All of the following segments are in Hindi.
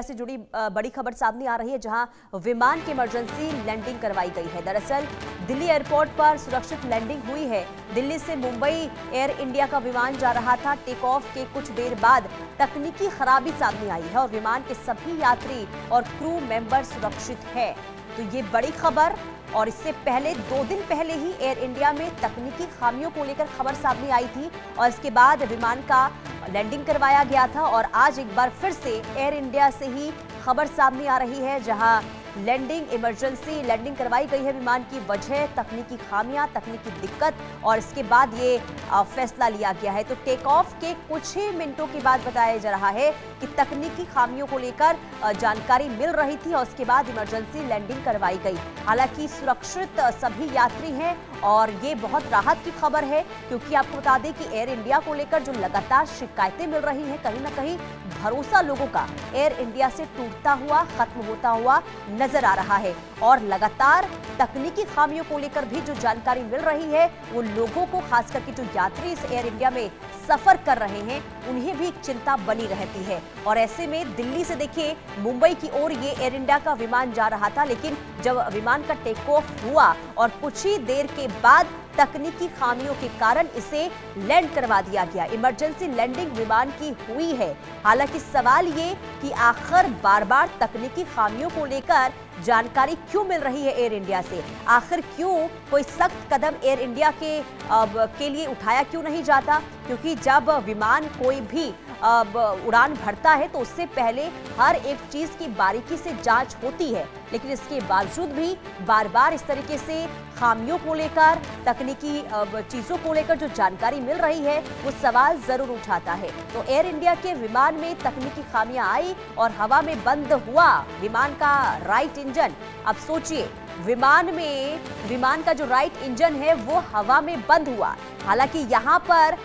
से जुड़ी बड़ी खबर सामने आ रही है, जहां विमान की इमरजेंसी लैंडिंग करवाई गई है। दरअसल दिल्ली एयरपोर्ट पर सुरक्षित लैंडिंग हुई है। दिल्ली से मुंबई एयर इंडिया का विमान जा रहा था। टेक ऑफ के कुछ देर बाद तकनीकी खराबी सामने आई है और विमान के सभी यात्री और क्रू मेंबर सुरक्षित है। तो ये बड़ी खबर। और इससे पहले 2 दिन पहले ही एयर इंडिया में तकनीकी खामियों को लेकर खबर सामने आई थी और इसके बाद विमान का लैंडिंग करवाया गया था। और आज एक बार फिर से एयर इंडिया से ही खबर सामने आ रही है, जहां इमरजेंसी लैंडिंग करवाई गई है। विमान की वजह तकनीकी खामियां, तकनीकी दिक्कत, और इसके बाद ये फैसला लिया गया है। तो टेक ऑफ के कुछ ही मिनटों के बाद बताया जा रहा है कि तकनीकी खामियों को लेकर जानकारी मिल रही थी और उसके बाद इमरजेंसी लैंडिंग करवाई गई। हालांकि सुरक्षित सभी यात्री हैं और ये बहुत राहत की खबर है, क्योंकि आपको बता दें कि एयर इंडिया को लेकर जो लगातार शिकायतें मिल रही हैं, कहीं ना कहीं भरोसा लोगों का एयर इंडिया से टूटता हुआ, खत्म होता हुआ नजर आ रहा है। और लगातार तकनीकी खामियों को लेकर भी जो जानकारी मिल रही है, वो लोगों को, खास करके जो यात्री इस एयर इंडिया में सफर कर रहे हैं, उन्हें भी एक चिंता बनी रहती है। और ऐसे में दिल्ली से देखिए मुंबई की ओर ये एयर इंडिया का विमान जा रहा था, लेकिन जब विमान का टेक ऑफ हुआ और कुछ ही देर के बाद तकनीकी खामियों के कारण इसे लैंड करवा दिया गया। इमरजेंसी लैंडिंग विमान की हुई है। हालांकि सवाल ये कि आखिर बार बार तकनीकी खामियों को लेकर जानकारी क्यों मिल रही है एयर इंडिया से, आखिर क्यों कोई सख्त कदम एयर इंडिया के लिए उठाया क्यों नहीं जाता। क्योंकि जब विमान कोई भी उड़ान भरता है तो उससे पहले हर एक चीज की बारीकी से जांच होती है, लेकिन इसके बावजूद भी बार बार इस तरीके से खामियों को लेकर, तकनीकी चीजों को लेकर जो जानकारी मिल रही है, वो सवाल जरूर उठाता है। तो एयर इंडिया के विमान में तकनीकी खामियां आई और हवा में बंद हुआ विमान का राइट इंजन। अब सोचिए, विमान का जो राइट इंजन है वो हवा में बंद हुआ। हालांकि यहाँ पर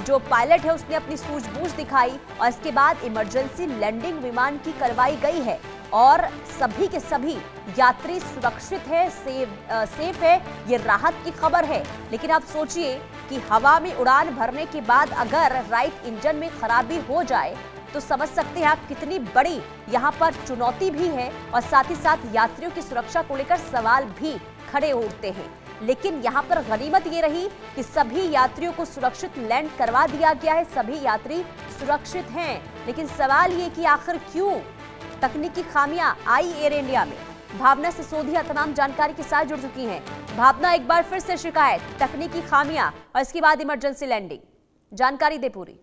जो पायलट है उसने अपनी सूझबूझ दिखाई और इसके बाद इमरजेंसी लैंडिंग विमान की करवाई गई है और सभी के सभी यात्री सुरक्षित है, सेफ है। ये राहत की खबर है। लेकिन आप सोचिए कि हवा में उड़ान भरने के बाद अगर राइट इंजन में खराबी हो जाए तो समझ सकते हैं आप कितनी बड़ी यहाँ पर चुनौती भी है और साथ ही साथ यात्रियों की सुरक्षा को लेकर सवाल भी खड़े उठते हैं। लेकिन यहाँ पर गनीमत ये रही कि सभी यात्रियों को सुरक्षित लैंड करवा दिया गया है, सभी यात्री सुरक्षित हैं। लेकिन सवाल ये कि आखिर क्यों तकनीकी खामियां आई एयर इंडिया में। भावना सिसोदिया तमाम जानकारी के साथ जुड़ चुकी हैं। भावना, एक बार फिर से शिकायत, तकनीकी खामियां और इसके बाद इमरजेंसी लैंडिंग, जानकारी दे पूरी।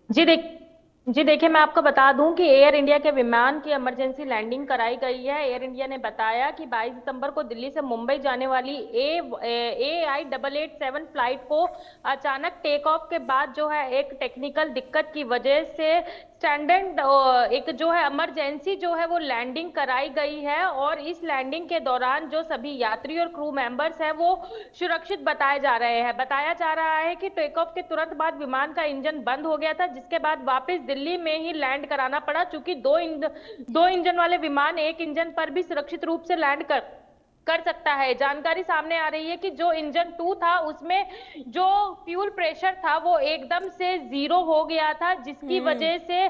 जी देखिए, मैं आपको बता दूं कि एयर इंडिया के विमान की इमरजेंसी लैंडिंग कराई गई है। एयर इंडिया ने बताया कि 22 दिसंबर को दिल्ली से मुंबई जाने वाली AI-887 फ्लाइट को अचानक टेक ऑफ के बाद जो है एक टेक्निकल दिक्कत की वजह से स्टैंडर्ड एक जो है इमरजेंसी जो है वो लैंडिंग कराई गई है। और इस लैंडिंग के दौरान जो सभी यात्री और क्रू मेंबर्स हैं वो सुरक्षित बताए जा रहे हैं। बताया जा रहा है कि टेक ऑफ के तुरंत बाद विमान का इंजन बंद हो गया था, जिसके बाद वापस दिल्ली में ही लैंड कराना पड़ा। चूंकि दो इंजन वाले विमान एक इंजन पर भी सुरक्षित रूप से लैंड कर सकता है। जानकारी सामने आ रही है कि जो इंजन 2 था उसमें जो फ्यूल प्रेशर था वो एकदम से 0 हो गया था, जिसकी वजह से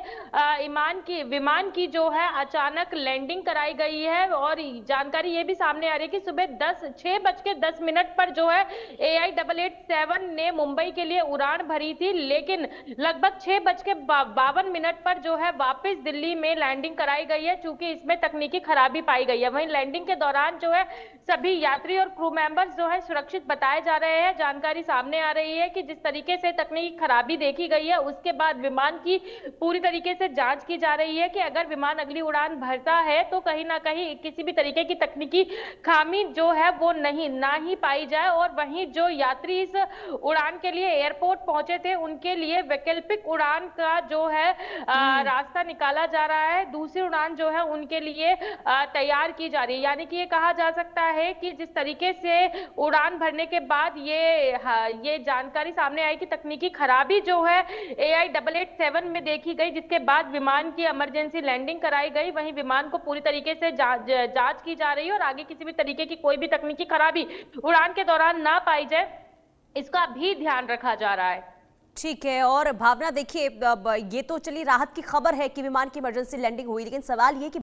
विमान की जो है अचानक लैंडिंग कराई गई है। और जानकारी ये भी सामने आ रही है कि सुबह 6:10 पर जो है AI-887 ने मुंबई के लिए उड़ान भरी थी, लेकिन लगभग 6:52 पर जो है वापस दिल्ली में लैंडिंग कराई गई है, चूंकि इसमें तकनीकी खराबी पाई गई है। वहीं लैंडिंग के दौरान जो है सभी यात्री और क्रू मेंबर्स जो है सुरक्षित बताए जा रहे हैं। जानकारी सामने आ रही है कि जिस तरीके से तकनीकी खराबी देखी गई है, उसके बाद विमान की पूरी तरीके से जांच की जा रही है कि अगर विमान अगली उड़ान भरता है तो कहीं ना कहीं किसी भी तरीके की तकनीकी खामी जो है वो ना ही पाई जाए। और वहीं जो यात्री इस उड़ान के लिए एयरपोर्ट पहुंचे थे, उनके लिए वैकल्पिक उड़ान का जो है रास्ता निकाला जा रहा है। दूसरी उड़ान जो है उनके लिए तैयार की जा रही है। यानी कि ये कहा जा सकता है कि जिस तरीके से उड़ान भरने के बाद ये जानकारी सामने आई कि तकनीकी खराबी जो है AI-887 में देखी गई, जिसके बाद विमान की इमरजेंसी लैंडिंग कराई गई। वहीं विमान को पूरी तरीके से जांच की जा रही है और आगे किसी भी तरीके की कोई भी तकनीकी खराबी उड़ान के दौरान ना पाई जाए, इसका भी ध्यान रखा जा रहा है। ठीक है। और भावना देखिए, अब ये तो चलिए राहत की खबर है कि विमान की इमरजेंसी लैंडिंग हुई, लेकिन सवाल ये कि